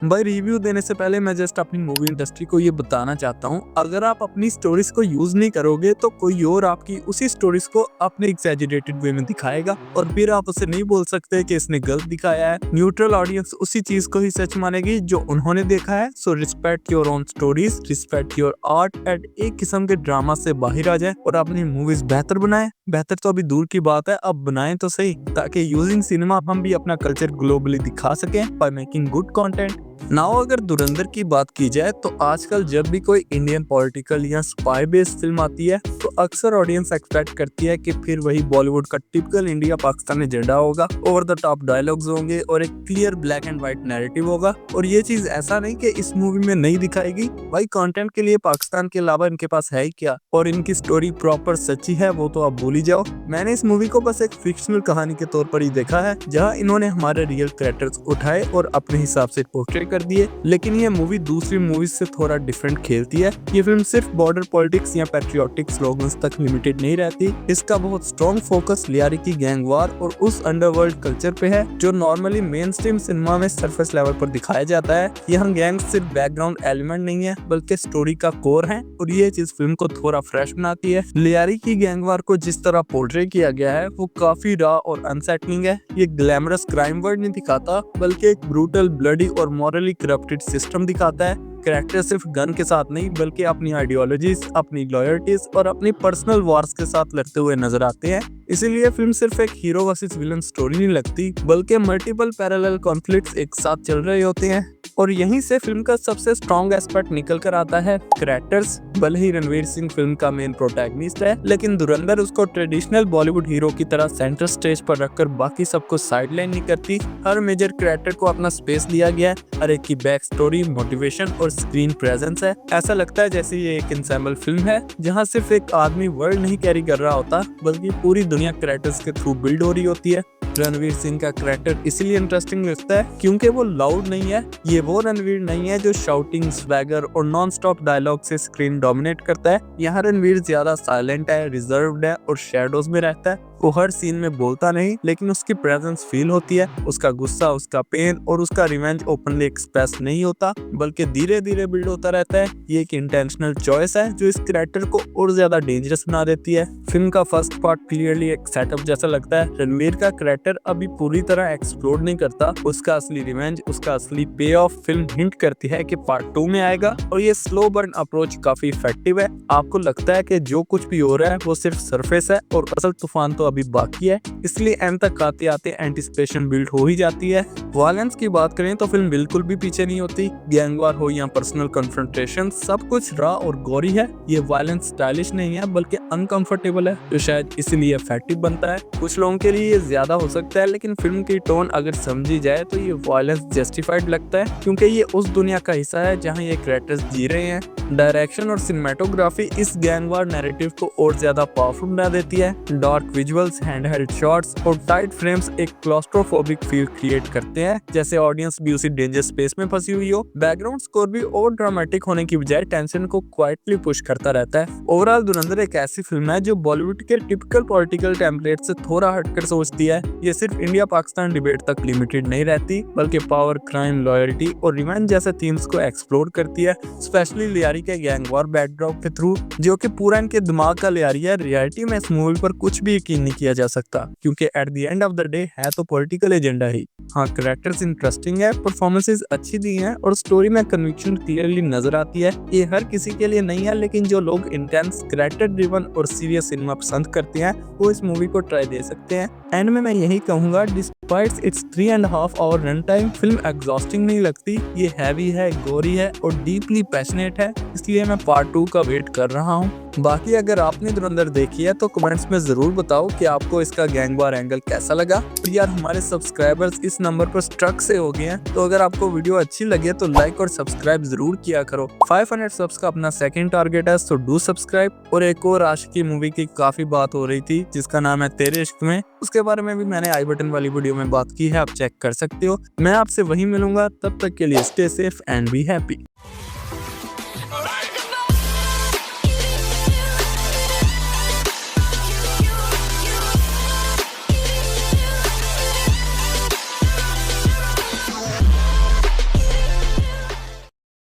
भाई रिव्यू देने से पहले मैं जस्ट अपनी मूवी इंडस्ट्री को ये बताना चाहता हूँ, अगर आप अपनी स्टोरीज को यूज नहीं करोगे तो कोई और आपकी उसी स्टोरीज को अपने एग्जैजरेटेड वे में दिखाएगा और फिर आप उसे नहीं बोल सकते कि इसने गलत दिखाया है। न्यूट्रल ऑडियंस उसी चीज को ही सच मानेगी जो उन्होंने देखा है। So respect your own stories, respect your art and एक किस्म के ड्रामा से बाहर आ जाए और अपनी मूवीज बेहतर बनाए। बेहतर तो अभी दूर की बात है, अब बनाएं तो सही, ताकि यूजिंग सिनेमा हम भी अपना कल्चर ग्लोबली दिखा सकें by making good content. Now अगर धुरंधर की बात की जाए तो आजकल जब भी कोई इंडियन पॉलिटिकल या स्पाई बेस्ड फिल्म आती है तो अक्सर ऑडियंस एक्सपेक्ट करती है कि फिर वही बॉलीवुड का टिपिकल इंडिया पाकिस्तान एजेंडा होगा, ओवर द टॉप डायलॉग्स होंगे और एक clear black and white narrative होगा। और ये चीज ऐसा नहीं कि इस मूवी में नहीं दिखाएगी, भाई कंटेंट के लिए पाकिस्तान के अलावा इनके पास है ही क्या, और इनकी स्टोरी प्रॉपर सच्ची है वो तो आप भूल ही जाओ। मैंने इस मूवी को बस एक फिक्शनल कहानी के तौर पर ही देखा है, जहाँ इन्होंने हमारे रियल कैरेक्टर्स उठाए और अपने हिसाब से पोर्ट्रे कर दिए। लेकिन ये मूवी दूसरी मूवीज से थोड़ा डिफरेंट खेलती है। ये फिल्म सिर्फ बॉर्डर पॉलिटिक्स या पैट्रियोटिक स्लोगन्स तक लिमिटेड नहीं रहती, इसका बहुत स्ट्रॉन्ग फोकस लियारी की गैंग वार और उस अंडरवर्ल्ड कल्चर पे है जो नॉर्मली मेन स्ट्रीम सिनेमा में सरफेस लेवल पर दिखाया जाता है। यहाँ गैंग सिर्फ बैकग्राउंड एलिमेंट नहीं है बल्कि स्टोरी का कोर है और ये चीज फिल्म को थोड़ा फ्रेश बनाती है। लियारी की गैंग वार को जिस तरह पोर्ट्रे किया गया है वो काफी रॉ और अनसेटलिंग है। ये ग्लैमरस क्राइम वर्ड नहीं दिखाता बल्कि एक ब्रूटल, ब्लडी और मॉरली करप्टेड सिस्टम दिखाता है। कैरेक्टर सिर्फ गन के साथ नहीं बल्कि अपनी आइडियोलॉजीज, अपनी लॉयल्टीज और अपनी पर्सनल वॉर्स के साथ लड़ते हुए नजर आते हैं। इसीलिए फिल्म सिर्फ एक हीरो वर्सेस विलन स्टोरी नहीं लगती बल्कि मल्टीपल पैरेलल कॉन्फ्लिक्ट्स एक साथ चल रहे होते हैं। और यहीं से फिल्म का सबसे स्ट्रॉन्ग एस्पेक्ट निकल कर आता है कैरेक्टर्स। भले ही रणवीर सिंह फिल्म का मेन प्रोटैगनिस्ट है, लेकिन धुरंधर उसको ट्रेडिशनल बॉलीवुड हीरो की तरह सेंटर स्टेज पर रखकर बाकी सबको साइडलाइन नहीं करती। हर मेजर कैरेक्टर को अपना स्पेस दिया गया है, हर एक की बैक स्टोरी, मोटिवेशन और स्क्रीन प्रेजेंस है। ऐसा लगता है जैसे ये एक इंसेम्बल फिल्म है जहाँ सिर्फ एक आदमी वर्ल्ड नहीं कैरी कर रहा होता बल्कि पूरी दुनिया कैरेक्टर्स के थ्रू बिल्ड हो रही होती है। रणवीर सिंह का कैरेक्टर इसीलिए इंटरेस्टिंग लगता है क्योंकि वो लाउड नहीं है। ये वो रणवीर नहीं है जो शाउटिंग, स्वैगर और नॉन स्टॉप डायलॉग से स्क्रीन डोमिनेट करता है। यहाँ रणवीर ज्यादा साइलेंट है, रिजर्व्ड है और शैडोज में रहता है। वो हर सीन में बोलता नहीं लेकिन उसकी प्रेजेंस फील होती है। उसका गुस्सा, उसका पेन और उसका रिवेंज ओपनली एक्सप्रेस नहीं होता बल्कि धीरे धीरे बिल्ड होता रहता है। ये एक इंटेंशनल चॉइस है जो इस कैरेक्टर को और ज्यादा डेंजरस बना देती है। फिल्म का फर्स्ट पार्ट क्लियरली एक सेटअप जैसा लगता है। रणवीर का कैरेक्टर अभी पूरी तरह एक्सप्लोर नहीं करता। उसका असली रिवेंज, उसका असली पे ऑफ फिल्म हिंट करती है कि पार्ट 2 में आएगा और ये स्लो बर्न अप्रोच काफी इफेक्टिव है। आपको लगता है कि जो कुछ भी हो रहा है वो सिर्फ सरफेस है और असल तूफान तो अभी बाकी है, इसलिए एंड तक आते आते एंटिसिपेशन बिल्ड हो ही जाती है। वायलेंस की बात करें तो फिल्म बिल्कुल भी पीछे नहीं होती। गैंग वार हो या पर्सनल कन्फ्रंटेशन, सब कुछ रॉ और गौरी है। ये वायलेंस स्टाइलिश नहीं है बल्कि अनकंफर्टेबल है, जो शायद इसलिए इफेक्टिव बनता है। कुछ लोगों के लिए ये ज्यादा हो सकता है लेकिन फिल्म की टोन अगर समझी जाए तो ये वायलेंस जस्टिफाइड लगता है क्योंकि ये उस दुनिया का हिस्सा है जहाँ ये कैरेक्टर्स जी रहे हैं। डायरेक्शन और सिनेमेटोग्राफी इस गैंग वार नैरेटिव को और ज्यादा पावरफुल बना देती है। डार्क विजुअल्स, हैंडहेल्ड शॉट्स और टाइट फ्रेम्स एक क्लॉस्ट्रोफोबिक फील क्रिएट करते हैं, जैसे ऑडियंस भी उसी डेंजर स्पेस में फंसी हुई हो। बैकग्राउंड स्कोर भी ओवर ड्रामेटिक होने की बजाय टेंशन को क्वाइटली पुश करता रहता है। ओवरऑल धुरंधर एक ऐसी फिल्म है जो बॉलीवुड के टिपिकल पॉलिटिकल टेम्पलेट से थोड़ा हटकर सोचती है। ये सिर्फ इंडिया पाकिस्तान डिबेट तक लिमिटेड नहीं रहती बल्कि पावर, क्राइम, लॉयल्टी और रिवेंज जैसे थीम्स को एक्सप्लोर करती है, स्पेशली लियारी के गैंग वॉर बैकड्रॉप के थ्रू, जो कि पूरा इनके दिमाग का लियारी है। रियलिटी में इस मूवी पर कुछ भी यकीन नहीं किया जा सकता क्योंकि at the end of the day है तो पॉलिटिकल एजेंडा ही। हाँ, कैरेक्टर्स इंटरेस्टिंग है, परफॉर्मेंसेस अच्छी दी हैं और स्टोरी में कन्विक्शन क्लियरली नजर आती है। ये हर किसी के लिए नहीं है लेकिन जो लोग इंटेंस, कैरेक्टर ड्रिवन और सीरियस सिनेमा पसंद करते हैं वो इस मूवी को ट्राई दे सकते हैं। एंड में मैं यही कहूंगा, despite its 3.5 hour run time, film exhausting नहीं लगती। ये हैवी है, गोरी है और डीपली पैशनेट है, इसलिए मैं पार्ट 2 का वेट कर रहा हूँ। बाकी अगर आपने धुरंधर देखी है तो कमेंट्स में जरूर बताओ कि आपको इसका गैंग वार एंगल कैसा लगा। और यार हमारे सब्सक्राइबर्स इस नंबर पर स्ट्रक से हो गए हैं, तो अगर आपको वीडियो अच्छी लगे तो लाइक और सब्सक्राइब जरूर किया करो। 500 सब्स का अपना सेकंड टारगेट है, सो डू सब्सक्राइब। और एक और आशिकी मूवी की काफी बात हो रही थी जिसका नाम है तेरे इश्क में, उसके बारे में भी मैंने आई बटन वाली वीडियो में बात की है, आप चेक कर सकते हो। मैं आपसे वही मिलूंगा, तब तक के लिए stay safe and be happy.